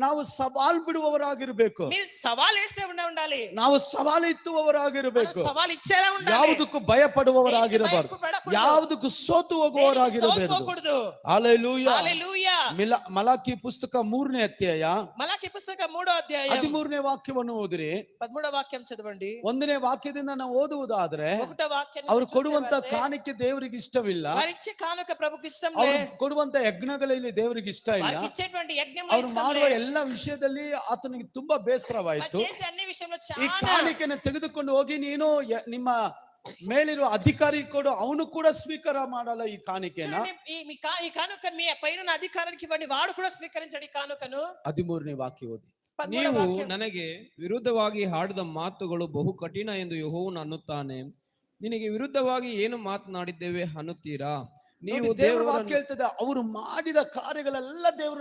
ನಾವು సవాల్ ಬಿಡುವವರಾಗಿರಬೇಕು. మీరు సవాల్ వేసే ఉండాలి. ನಾವು సవాల్ ಎತ್ತುವವರಾಗಿರಬೇಕು. సవాల్ ఇచ్చేలా ఉండాలి. ಯಾವುದಕ್ಕೂ ಭಯಪಡುವವರಾಗಿರಬಾರದು. ಯಾವುದಕ್ಕೂ ಸೋತು ಹೋಗುವವರಾಗಿರಬಾರದು. ಹಲ್ಲೆಲೂಯಾ. హల్లెలూయా. ಮಲಾಕಿ ಪುಸ್ತಕ 3ನೇ ಅಧ್ಯಾಯ మలాకి పుస్తకం 3వ అధ్యాయం 13ನೇ ವಾಕ್ಯವನ್ನು ಓದಿರಿ. 13వ వాక్యం చదవండి. 1ನೇ ವಾಕ್ಯದಿಂದ ನಾವು ಓದುವುದಾದ್ರೆ 1వ వాక్యం ಅವರು ಕೊಡುವಂತ ಕಾಣಿಕೆ ದೇವರಿಗೆ ಇಷ್ಟವಿಲ್ಲ. వారిచ్చే కానుక ప్రభుకి ఇష్టం ಅವರು లేదు. ಕೊಡುವಂತ ಯಜ್ಞಗಳಲ್ಲಿ ದೇವರಿಗೆ ಇಷ್ಟ ಇಲ್ಲ. వారికి ఇచ్చేటువంటి యజ్ఞంలో ಅವರು ಮಾಡುವ ಎಲ್ಲ ವಿಷಯದಲ್ಲಿ ಆತನಿಗೆ ತುಂಬಾ ಬೇಸರವಾಯಿತು. చేసే అన్ని విషయంలో ಈ చాలా ಕಾಣಿಕೆಯನ್ನು ತೆಗೆದುಕೊಂಡು ಹೋಗಿ ನೀನು ನಿಮ್ಮ ಮೇಲಿರುವ ಅಧಿಕಾರಿ ಕೊಡು, ಅವನು ಕೂಡ ಸ್ವೀಕಾರ ಮಾಡಲ್ಲ ಈ ಕಾಣಿಕೆನ. ఈ కానుక మీ పైన అధికారానికి ఇవ్వండి, వాడు కూడా స్వీకరించడు ఈ కానుకను. 13ನೇ ವಾಕ್ಯ ಓದಿ. ನೀವು ನನಗೆ ವಿರುದ್ಧವಾಗಿ ಆಡಿದ ಮಾತುಗಳು ಬಹು ಕಠಿಣ ಎಂದು ಯೆಹೋವನು ಅನ್ನುತ್ತಾನೆ. ನಿನಗೆ ವಿರುದ್ಧವಾಗಿ ಏನು ಮಾತನಾಡಿದ್ದೇವೆ ಅನ್ನುತ್ತೀರಾ? ನೀವು ದೇವರ ವಾಕ್ಯ ಹೇಳ್ತದೆ, ಅವರು ಮಾಡಿದ ಕಾರ್ಯಗಳೆಲ್ಲ ದೇವರು